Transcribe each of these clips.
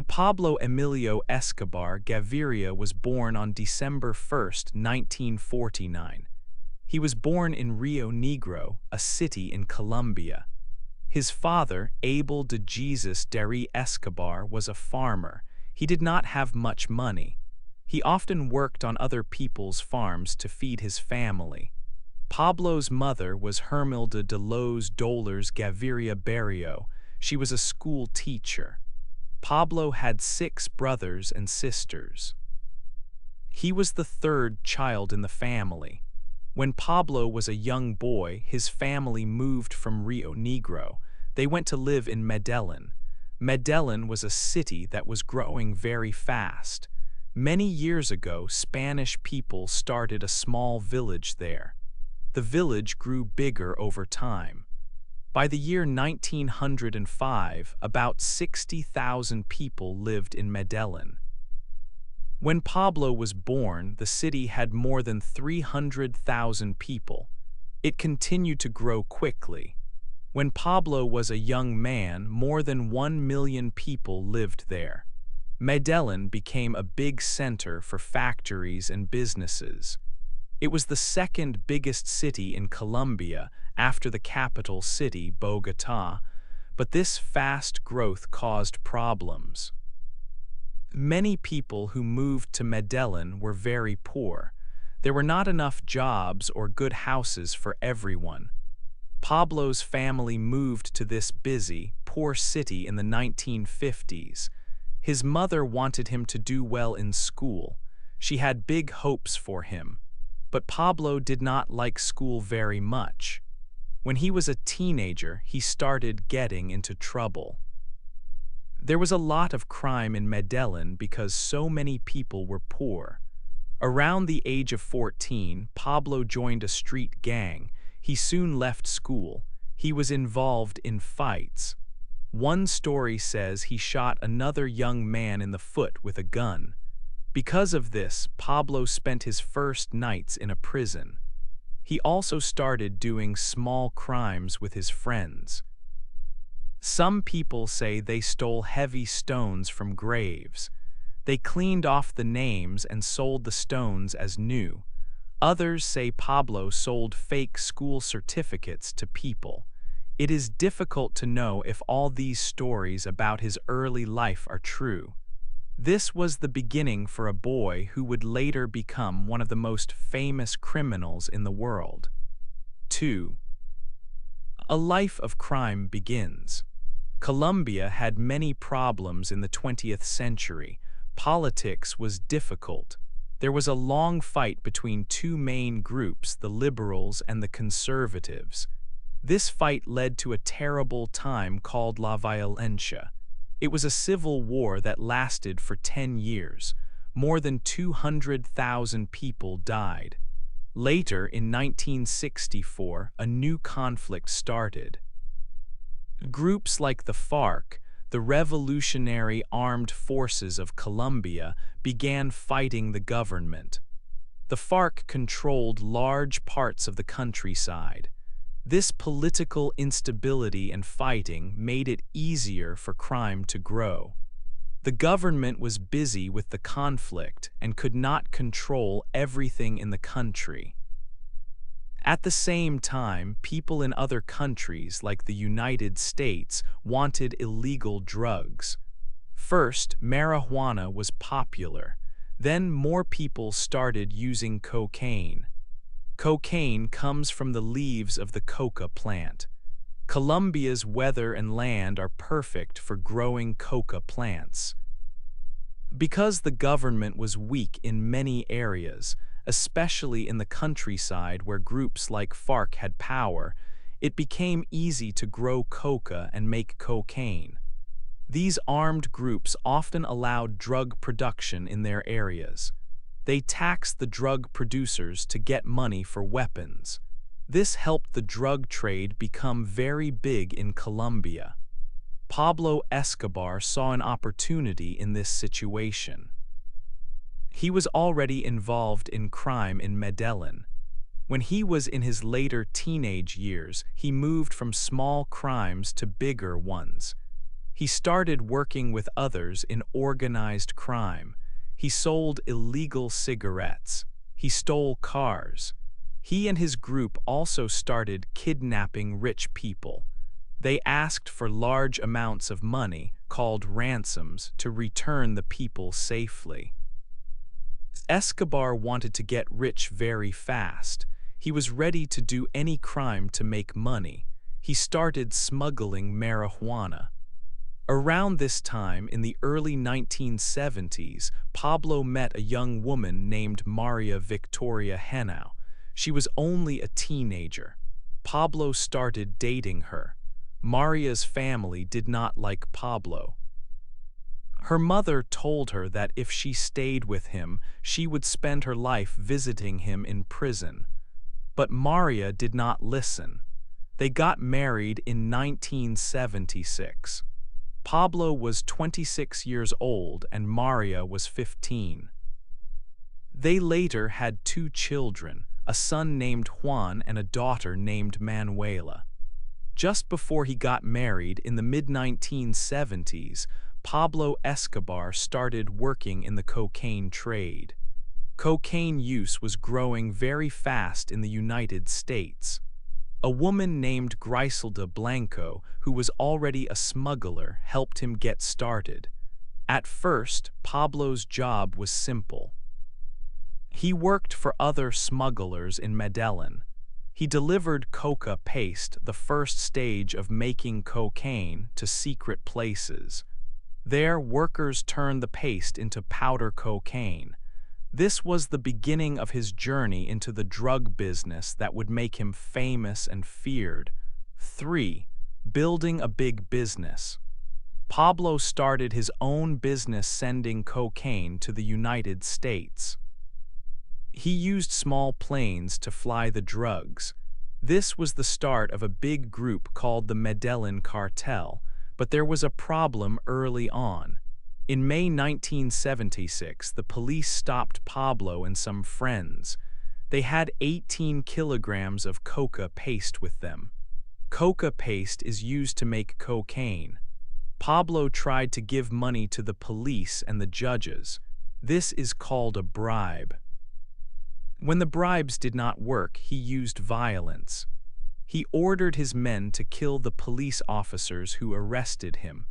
Pablo Emilio Escobar Gaviria was born on December 1, 1949. He was born in Rio Negro, a city in Colombia. His father, Abel de Jesus Derry Escobar, was a farmer. He did not have much money. He often worked on other people's farms to feed his family. Pablo's mother was Hermilda de los Dolores Gaviria Berrio. She was a school teacher. Pablo had 6 brothers and sisters. He was the third child in the family. When Pablo was a young boy, his family moved from Rio Negro. They went to live in Medellin. Medellin was a city that was growing very fast. Many years ago, Spanish people started a small village there. The village grew bigger over time. By the year 1905, about 60,000 people lived in Medellin. When Pablo was born, the city had more than 300,000 people. It continued to grow quickly. When Pablo was a young man, more than 1 million people lived there. Medellin became a big center for factories and businesses. It was the second biggest city in Colombia after the capital city, Bogotá, but this fast growth caused problems. Many people who moved to Medellin were very poor. There were not enough jobs or good houses for everyone. Pablo's family moved to this busy, poor city in the 1950s. His mother wanted him to do well in school. She had big hopes for him. But Pablo did not like school very much. When he was a teenager, he started getting into trouble. There was a lot of crime in Medellin because so many people were poor. Around the age of 14, Pablo joined a street gang. He soon left school. He was involved in fights. One story says he shot another young man in the foot with a gun. Because of this, Pablo spent his first nights in a prison. He also started doing small crimes with his friends. Some people say they stole heavy stones from graves. They cleaned off the names and sold the stones as new. Others say Pablo sold fake school certificates to people. It is difficult to know if all these stories about his early life are true. This was the beginning for a boy who would later become one of the most famous criminals in the world. 2. A life of crime begins. Colombia had many problems in the 20th century. Politics was difficult. There was a long fight between 2 main groups, the liberals and the conservatives. This fight led to a terrible time called La Violencia. It was a civil war that lasted for 10 years. More than 200,000 people died. Later, in 1964, a new conflict started. Groups like the FARC, the Revolutionary Armed Forces of Colombia, began fighting the government. The FARC controlled large parts of the countryside. This political instability and fighting made it easier for crime to grow. The government was busy with the conflict and could not control everything in the country. At the same time, people in other countries like the United States wanted illegal drugs. First, marijuana was popular. Then more people started using cocaine. Cocaine comes from the leaves of the coca plant. Colombia's weather and land are perfect for growing coca plants. Because the government was weak in many areas, especially in the countryside where groups like FARC had power, it became easy to grow coca and make cocaine. These armed groups often allowed drug production in their areas. They taxed the drug producers to get money for weapons. This helped the drug trade become very big in Colombia. Pablo Escobar saw an opportunity in this situation. He was already involved in crime in Medellin. When he was in his later teenage years, he moved from small crimes to bigger ones. He started working with others in organized crime. He sold illegal cigarettes. He stole cars. He and his group also started kidnapping rich people. They asked for large amounts of money, called ransoms, to return the people safely. Escobar wanted to get rich very fast. He was ready to do any crime to make money. He started smuggling marijuana. Around this time, in the early 1970s, Pablo met a young woman named Maria Victoria Henao. She was only a teenager. Pablo started dating her. Maria's family did not like Pablo. Her mother told her that if she stayed with him, she would spend her life visiting him in prison. But Maria did not listen. They got married in 1976. Pablo was 26 years old and Maria was 15. They later had 2 children, a son named Juan and a daughter named Manuela. Just before he got married in the mid-1970s, Pablo Escobar started working in the cocaine trade. Cocaine use was growing very fast in the United States. A woman named Griselda Blanco, who was already a smuggler, helped him get started. At first, Pablo's job was simple. He worked for other smugglers in Medellin. He delivered coca paste, the first stage of making cocaine, to secret places. There, workers turned the paste into powder cocaine. This was the beginning of his journey into the drug business that would make him famous and feared. 3. Building a big business. Pablo started his own business sending cocaine to the United States. He used small planes to fly the drugs. This was the start of a big group called the Medellin Cartel, but there was a problem early on. In May 1976, the police stopped Pablo and some friends. They had 18 kilograms of coca paste with them. Coca paste is used to make cocaine. Pablo tried to give money to the police and the judges. This is called a bribe. When the bribes did not work, he used violence. He ordered his men to kill the police officers who arrested him.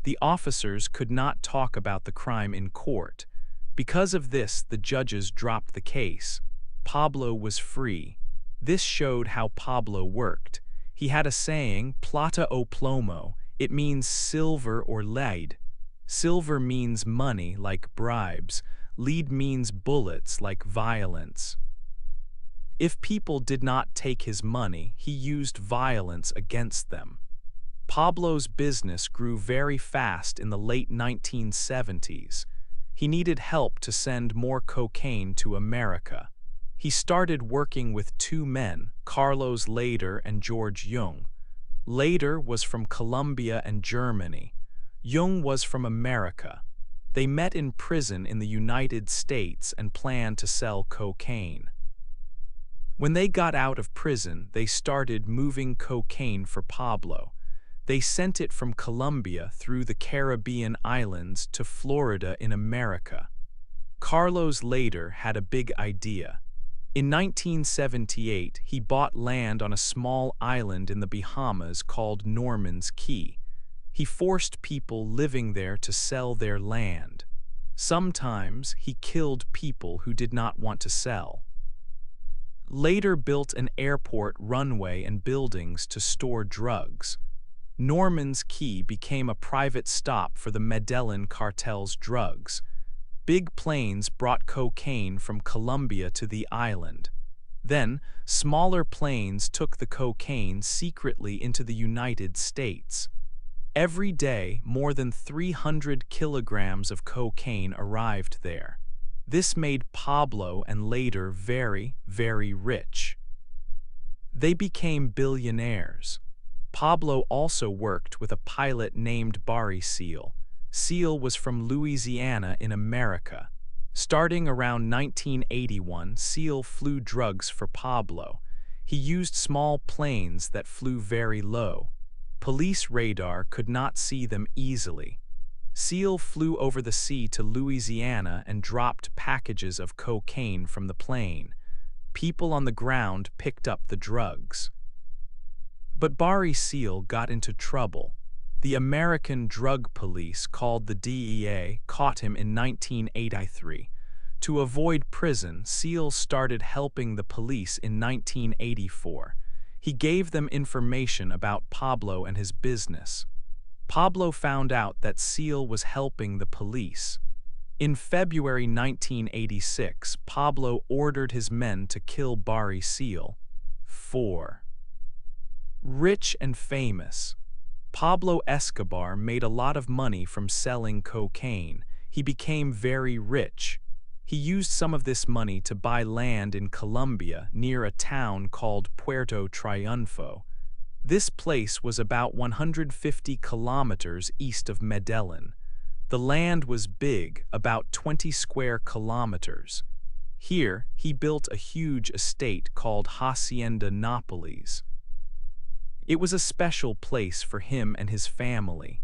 The officers could not talk about the crime in court. Because of this, the judges dropped the case. Pablo was free. This showed how Pablo worked. He had a saying, plata o plomo. It means silver or lead. Silver means money, like bribes. Lead means bullets, like violence. If people did not take his money, he used violence against them. Pablo's business grew very fast in the late 1970s. He needed help to send more cocaine to America. He started working with 2 men, Carlos Lader and George Jung. Lader was from Colombia and Germany. Jung was from America. They met in prison in the United States and planned to sell cocaine. When they got out of prison, they started moving cocaine for Pablo. They sent it from Colombia through the Caribbean islands to Florida in America. Carlos Lader had a big idea. In 1978, he bought land on a small island in the Bahamas called Norman's Key. He forced people living there to sell their land. Sometimes he killed people who did not want to sell. Later built an airport runway and buildings to store drugs. Norman's Key became a private stop for the Medellin cartel's drugs. Big planes brought cocaine from Colombia to the island. Then, smaller planes took the cocaine secretly into the United States. Every day, more than 300 kilograms of cocaine arrived there. This made Pablo and Lader very, very rich. They became billionaires. Pablo also worked with a pilot named Barry Seal. Seal was from Louisiana in America. Starting around 1981, Seal flew drugs for Pablo. He used small planes that flew very low. Police radar could not see them easily. Seal flew over the sea to Louisiana and dropped packages of cocaine from the plane. People on the ground picked up the drugs. But Barry Seal got into trouble. The American Drug Police, called the DEA, caught him in 1983. To avoid prison, Seal started helping the police in 1984. He gave them information about Pablo and his business. Pablo found out that Seal was helping the police. In February 1986, Pablo ordered his men to kill Barry Seal. 4. Rich and famous. Pablo Escobar made a lot of money from selling cocaine. He became very rich. He used some of this money to buy land in Colombia near a town called Puerto Triunfo. This place was about 150 kilometers east of Medellin. The land was big, about 20 square kilometers. Here, he built a huge estate called Hacienda Nápoles. It was a special place for him and his family.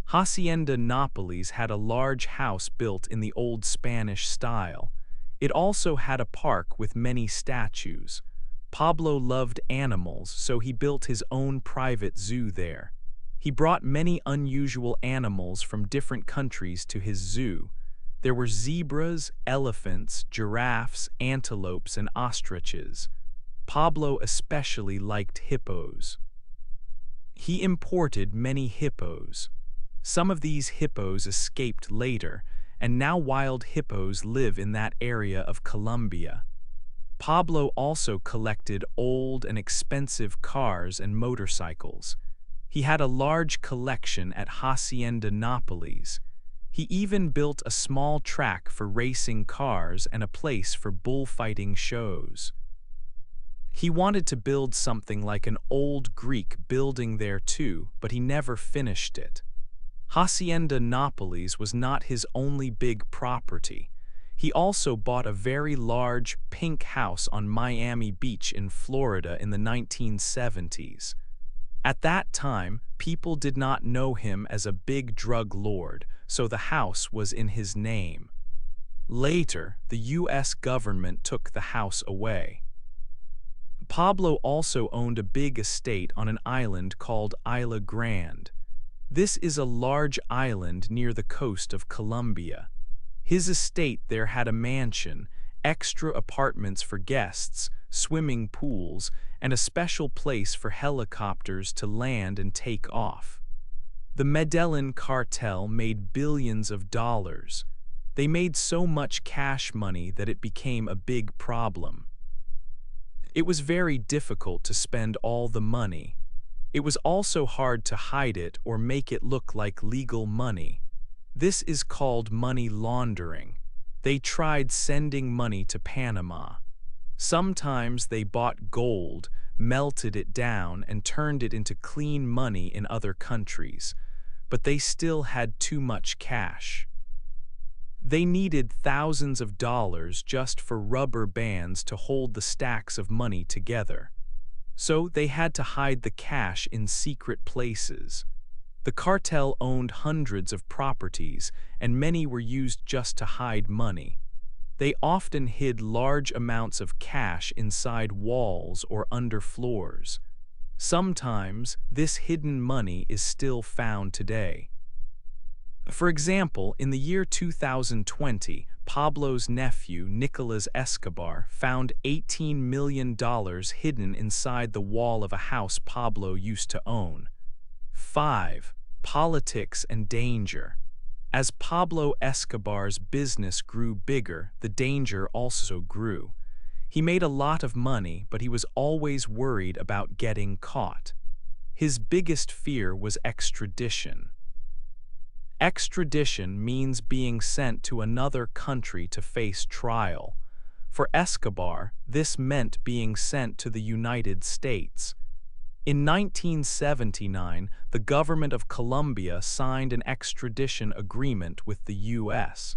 Hacienda Nápoles had a large house built in the old Spanish style. It also had a park with many statues. Pablo loved animals, so he built his own private zoo there. He brought many unusual animals from different countries to his zoo. There were zebras, elephants, giraffes, antelopes, and ostriches. Pablo especially liked hippos. He imported many hippos. Some of these hippos escaped later, and now wild hippos live in that area of Colombia. Pablo also collected old and expensive cars and motorcycles. He had a large collection at Hacienda Nápoles. He even built a small track for racing cars and a place for bullfighting shows. He wanted to build something like an old Greek building there too, but he never finished it. Hacienda Nápoles was not his only big property. He also bought a very large pink house on Miami Beach in Florida in the 1970s. At that time, people did not know him as a big drug lord, so the house was in his name. Later, the U.S. government took the house away. Pablo also owned a big estate on an island called Isla Grande. This is a large island near the coast of Colombia. His estate there had a mansion, extra apartments for guests, swimming pools, and a special place for helicopters to land and take off. The Medellin cartel made billions of dollars. They made so much cash money that it became a big problem. It was very difficult to spend all the money. It was also hard to hide it or make it look like legal money. This is called money laundering. They tried sending money to Panama. Sometimes they bought gold, melted it down, and turned it into clean money in other countries, but they still had too much cash. They needed thousands of dollars just for rubber bands to hold the stacks of money together. So they had to hide the cash in secret places. The cartel owned hundreds of properties, and many were used just to hide money. They often hid large amounts of cash inside walls or under floors. Sometimes, this hidden money is still found today. For example, in the year 2020, Pablo's nephew, Nicolas Escobar, found $18 million hidden inside the wall of a house Pablo used to own. 5. Politics and danger. As Pablo Escobar's business grew bigger, the danger also grew. He made a lot of money, but he was always worried about getting caught. His biggest fear was extradition. Extradition means being sent to another country to face trial. For Escobar, this meant being sent to the United States. In 1979, the government of Colombia signed an extradition agreement with the U.S.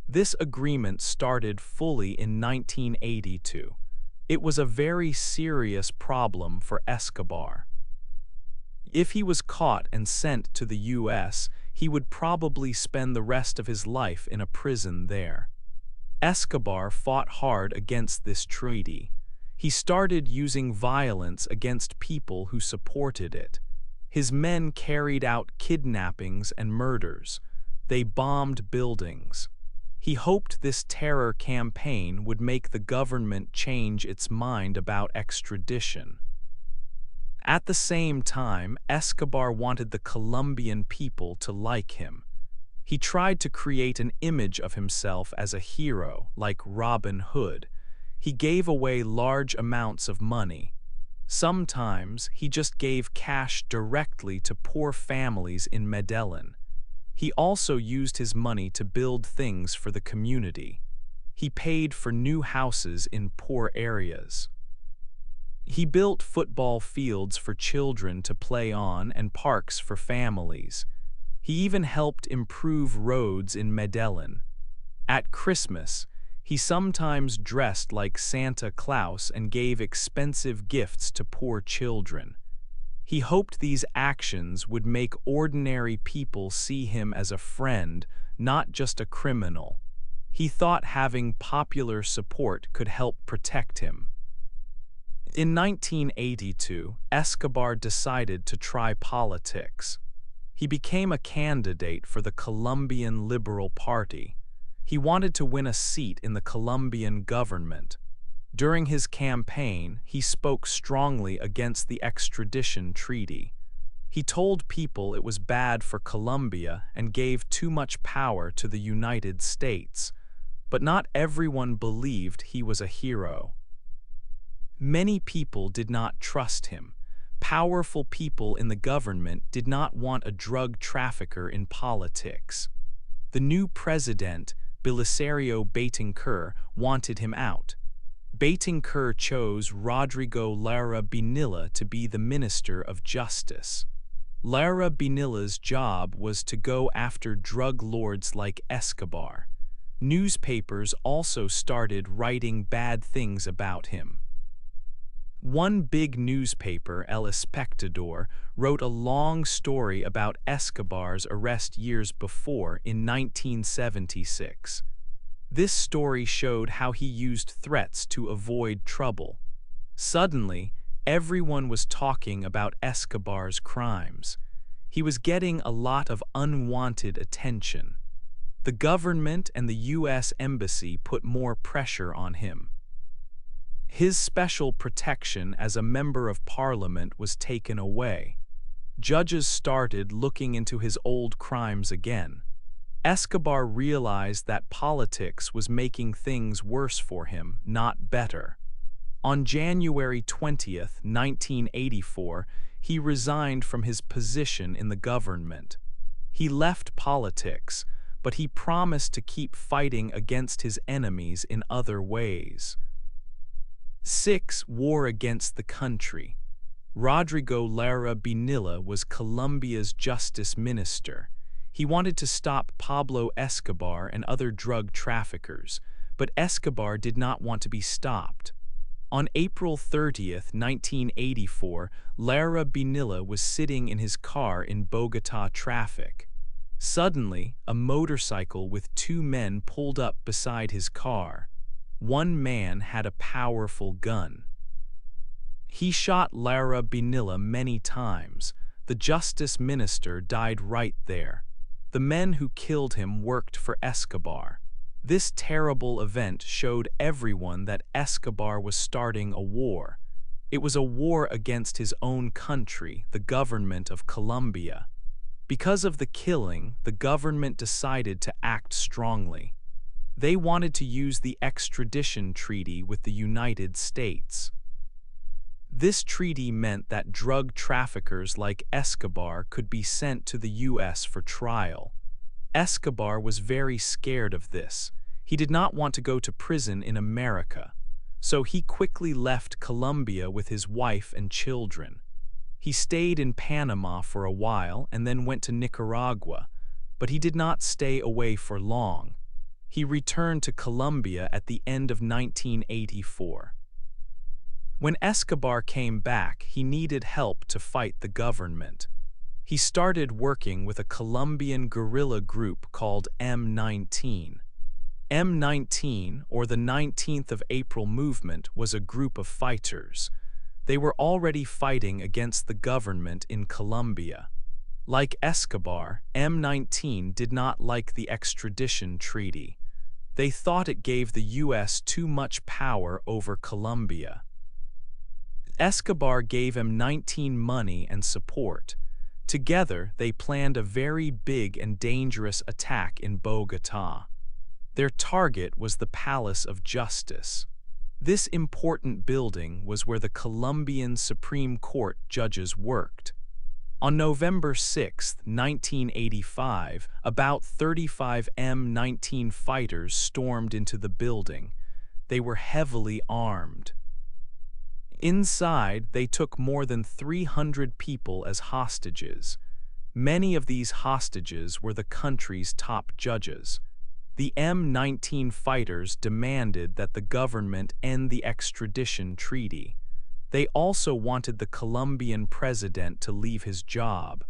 This agreement started fully in 1982. It was a very serious problem for Escobar. If he was caught and sent to the US, he would probably spend the rest of his life in a prison there. Escobar fought hard against this treaty. He started using violence against people who supported it. His men carried out kidnappings and murders. They bombed buildings. He hoped this terror campaign would make the government change its mind about extradition. At the same time, Escobar wanted the Colombian people to like him. He tried to create an image of himself as a hero, like Robin Hood. He gave away large amounts of money. Sometimes he just gave cash directly to poor families in Medellin. He also used his money to build things for the community. He paid for new houses in poor areas. He built football fields for children to play on and parks for families. He even helped improve roads in Medellin. At Christmas, he sometimes dressed like Santa Claus and gave expensive gifts to poor children. He hoped these actions would make ordinary people see him as a friend, not just a criminal. He thought having popular support could help protect him. In 1982, Escobar decided to try politics. He became a candidate for the Colombian Liberal Party. He wanted to win a seat in the Colombian government. During his campaign, he spoke strongly against the extradition treaty. He told people it was bad for Colombia and gave too much power to the United States. But not everyone believed he was a hero. Many people did not trust him. Powerful people in the government did not want a drug trafficker in politics. The new president, Belisario Betancur, wanted him out. Betancur chose Rodrigo Lara Bonilla to be the Minister of Justice. Lara Bonilla's job was to go after drug lords like Escobar. Newspapers also started writing bad things about him. One big newspaper, El Espectador, wrote a long story about Escobar's arrest years before in 1976. This story showed how he used threats to avoid trouble. Suddenly, everyone was talking about Escobar's crimes. He was getting a lot of unwanted attention. The government and the U.S. Embassy put more pressure on him. His special protection as a member of parliament was taken away. Judges started looking into his old crimes again. Escobar realized that politics was making things worse for him, not better. On January 20, 1984, he resigned from his position in the government. He left politics, but he promised to keep fighting against his enemies in other ways. 6. War against the country. Rodrigo Lara Bonilla was Colombia's justice minister. He wanted to stop Pablo Escobar and other drug traffickers, but Escobar did not want to be stopped. On April 30, 1984, Lara Bonilla was sitting in his car in Bogotá traffic. Suddenly, a motorcycle with two men pulled up beside his car. One man had a powerful gun. He shot Lara Bonilla many times. The justice minister died right there. The men who killed him worked for Escobar. This terrible event showed everyone that Escobar was starting a war. It was a war against his own country, the government of Colombia. Because of the killing, the government decided to act strongly. They wanted to use the extradition treaty with the United States. This treaty meant that drug traffickers like Escobar could be sent to the U.S. for trial. Escobar was very scared of this. He did not want to go to prison in America, so he quickly left Colombia with his wife and children. He stayed in Panama for a while and then went to Nicaragua, but he did not stay away for long. He returned to Colombia at the end of 1984. When Escobar came back, he needed help to fight the government. He started working with a Colombian guerrilla group called M19. M19, or the 19th of April movement, was a group of fighters. They were already fighting against the government in Colombia. Like Escobar, M19 did not like the extradition treaty. They thought it gave the U.S. too much power over Colombia. Escobar gave M19 money and support. Together, they planned a very big and dangerous attack in Bogotá. Their target was the Palace of Justice. This important building was where the Colombian Supreme Court judges worked. On November 6, 1985, about 35 M19 fighters stormed into the building. They were heavily armed. Inside, they took more than 300 people as hostages. Many of these hostages were the country's top judges. The M19 fighters demanded that the government end the extradition treaty. They also wanted the Colombian president to leave his job.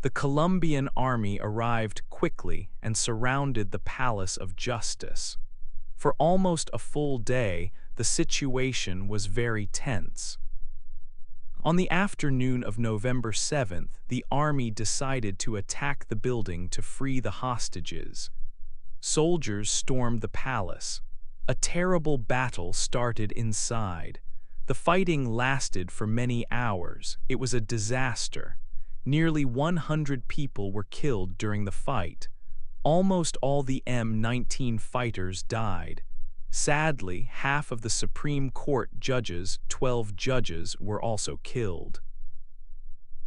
The Colombian army arrived quickly and surrounded the Palace of Justice. For almost a full day, the situation was very tense. On the afternoon of November 7th, the army decided to attack the building to free the hostages. Soldiers stormed the palace. A terrible battle started inside. The fighting lasted for many hours. It was a disaster. Nearly 100 people were killed during the fight. Almost all the M19 fighters died. Sadly, half of the Supreme Court judges, 12 judges, were also killed.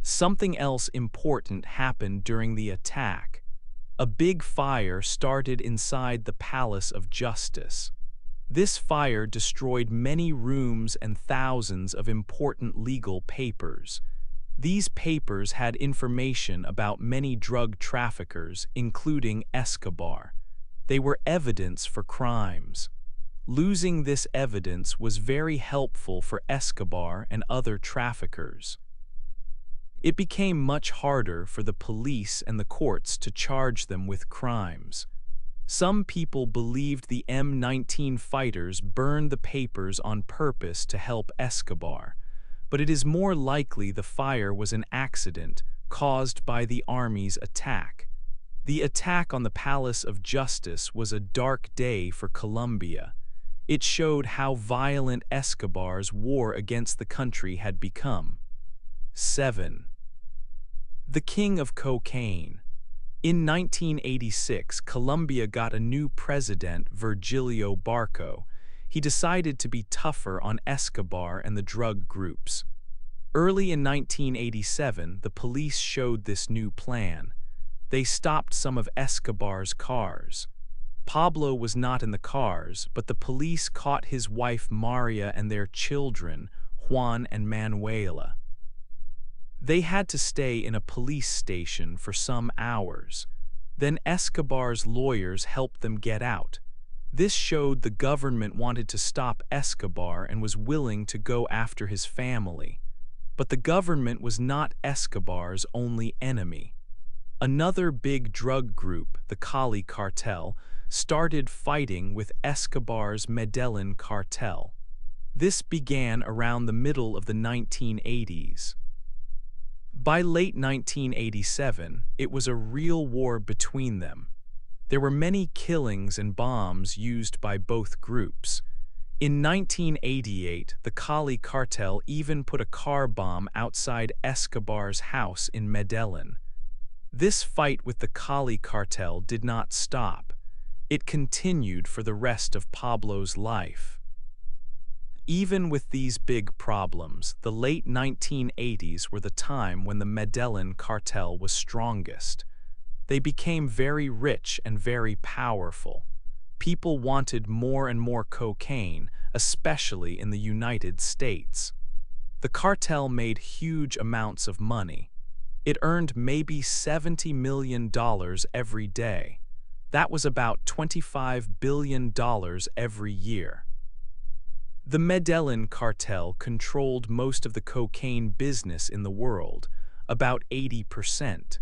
Something else important happened during the attack. A big fire started inside the Palace of Justice. This fire destroyed many rooms and thousands of important legal papers. These papers had information about many drug traffickers, including Escobar. They were evidence for crimes. Losing this evidence was very helpful for Escobar and other traffickers. It became much harder for the police and the courts to charge them with crimes. Some people believed the M19 fighters burned the papers on purpose to help Escobar, but it is more likely the fire was an accident caused by the army's attack. The attack on the Palace of Justice was a dark day for Colombia. It showed how violent Escobar's war against the country had become. 7. The King of Cocaine. In 1986, Colombia got a new president, Virgilio Barco. He decided to be tougher on Escobar and the drug groups. Early in 1987, the police showed this new plan. They stopped some of Escobar's cars. Pablo was not in the cars, but the police caught his wife Maria and their children, Juan and Manuela. They had to stay in a police station for some hours. Then Escobar's lawyers helped them get out. This showed the government wanted to stop Escobar and was willing to go after his family. But the government was not Escobar's only enemy. Another big drug group, the Cali cartel, started fighting with Escobar's Medellin cartel. This began around the middle of the 1980s. By late 1987, it was a real war between them. There were many killings and bombs used by both groups. In 1988, the Cali cartel even put a car bomb outside Escobar's house in Medellin. This fight with the Cali cartel did not stop. It continued for the rest of Pablo's life. Even with these big problems, the late 1980s were the time when the Medellin cartel was strongest. They became very rich and very powerful. People wanted more and more cocaine, especially in the United States. The cartel made huge amounts of money. It earned maybe $70 million every day. That was about $25 billion every year. The Medellin cartel controlled most of the cocaine business in the world, about 80%.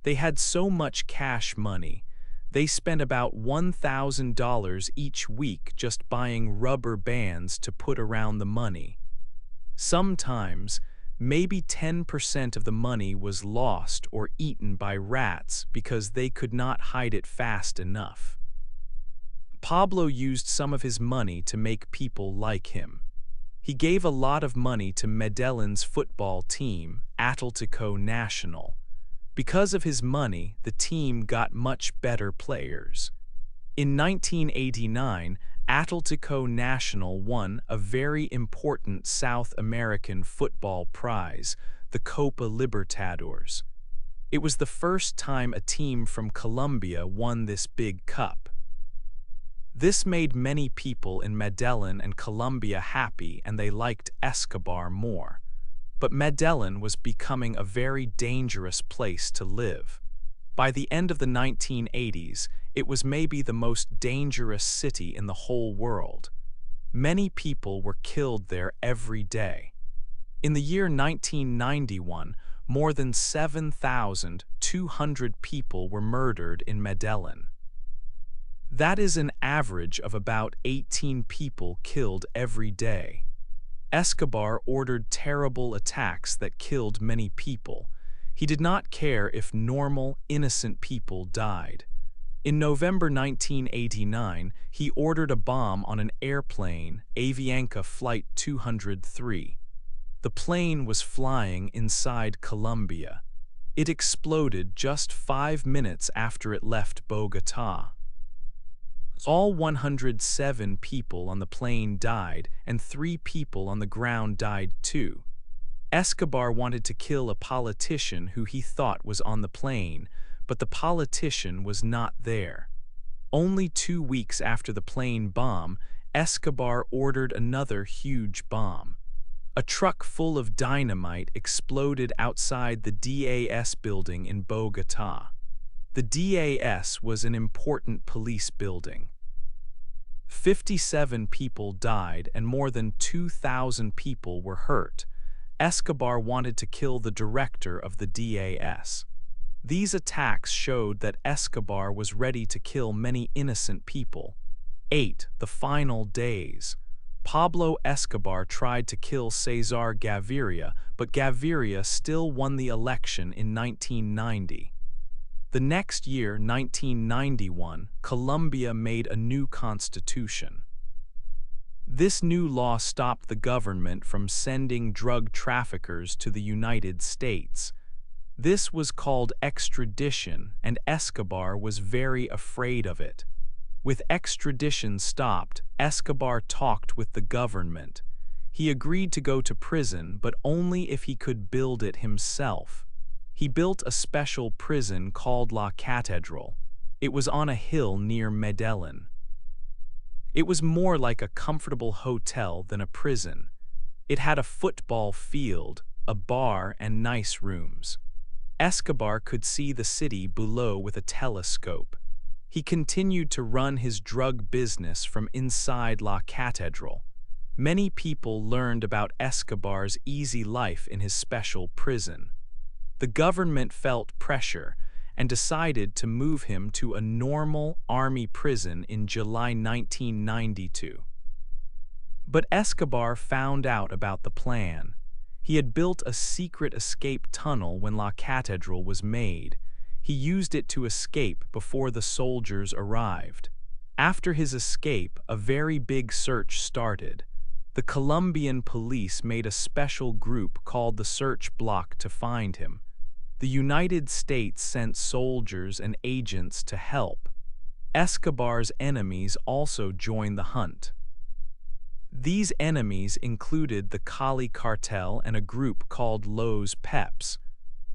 They had so much cash money, they spent about $1,000 each week just buying rubber bands to put around the money. Sometimes, maybe 10% of the money was lost or eaten by rats because they could not hide it fast enough. Pablo used some of his money to make people like him. He gave a lot of money to Medellin's football team, Atlético Nacional. Because of his money, the team got much better players. In 1989, Atlético Nacional won a very important South American football prize, the Copa Libertadores. It was the first time a team from Colombia won this big cup. This made many people in Medellin and Colombia happy, and they liked Escobar more. But Medellin was becoming a very dangerous place to live. By the end of the 1980s, it was maybe the most dangerous city in the whole world. Many people were killed there every day. In the year 1991, more than 7,200 people were murdered in Medellin. That is an average of about 18 people killed every day. Escobar ordered terrible attacks that killed many people. He did not care if normal, innocent people died. In November 1989, he ordered a bomb on an airplane, Avianca Flight 203. The plane was flying inside Colombia. It exploded just 5 minutes after it left Bogotá. All 107 people on the plane died, and 3 people on the ground died too. Escobar wanted to kill a politician who he thought was on the plane, but the politician was not there. Only 2 weeks after the plane bomb, Escobar ordered another huge bomb. A truck full of dynamite exploded outside the DAS building in Bogotá. The DAS was an important police building. 57 people died and more than 2,000 people were hurt. Escobar wanted to kill the director of the DAS. These attacks showed that Escobar was ready to kill many innocent people. 8. The final days. Pablo Escobar tried to kill Cesar Gaviria, but Gaviria still won the election in 1990. The next year, 1991, Colombia made a new constitution. This new law stopped the government from sending drug traffickers to the United States. This was called extradition, and Escobar was very afraid of it. With extradition stopped, Escobar talked with the government. He agreed to go to prison, but only if he could build it himself. He built a special prison called La Catedral. It was on a hill near Medellin. It was more like a comfortable hotel than a prison. It had a football field, a bar, and nice rooms. Escobar could see the city below with a telescope. He continued to run his drug business from inside La Catedral. Many people learned about Escobar's easy life in his special prison. The government felt pressure and decided to move him to a normal army prison in July 1992. But Escobar found out about the plan. He had built a secret escape tunnel when La Catedral was made. He used it to escape before the soldiers arrived. After his escape, a very big search started. The Colombian police made a special group called the Search Block to find him. The United States sent soldiers and agents to help. Escobar's enemies also joined the hunt. These enemies included the Cali cartel and a group called Los Peps.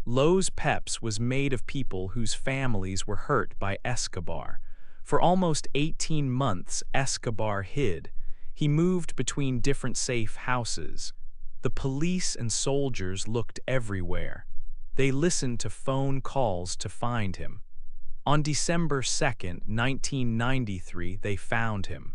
Los Peps was made of people whose families were hurt by Escobar. For almost 18 months, Escobar hid. He moved between different safe houses. The police and soldiers looked everywhere. They listened to phone calls to find him. On December 2, 1993, they found him.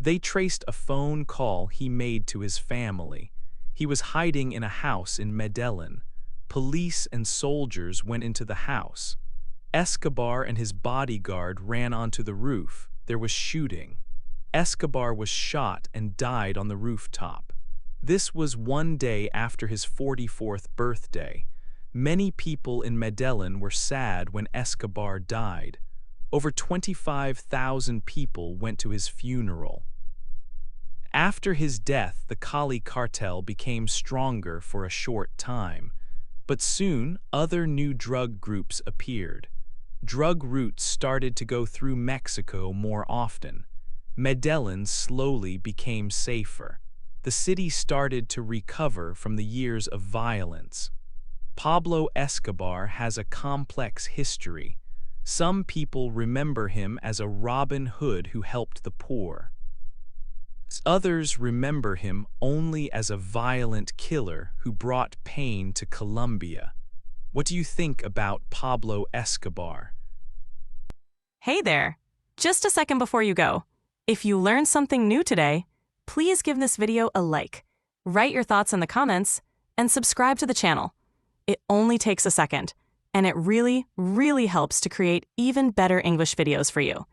They traced a phone call he made to his family. He was hiding in a house in Medellin. Police and soldiers went into the house. Escobar and his bodyguard ran onto the roof. There was shooting. Escobar was shot and died on the rooftop. This was one day after his 44th birthday. Many people in Medellin were sad when Escobar died. Over 25,000 people went to his funeral. After his death, the Cali cartel became stronger for a short time. But soon, other new drug groups appeared. Drug routes started to go through Mexico more often. Medellin slowly became safer. The city started to recover from the years of violence. Pablo Escobar has a complex history. Some people remember him as a Robin Hood who helped the poor. Others remember him only as a violent killer who brought pain to Colombia. What do you think about Pablo Escobar? Hey there! Just a second before you go. If you learned something new today, please give this video a like, write your thoughts in the comments, and subscribe to the channel. It only takes a second, and it really, really helps to create even better English videos for you.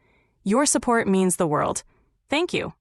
Your support means the world. Thank you.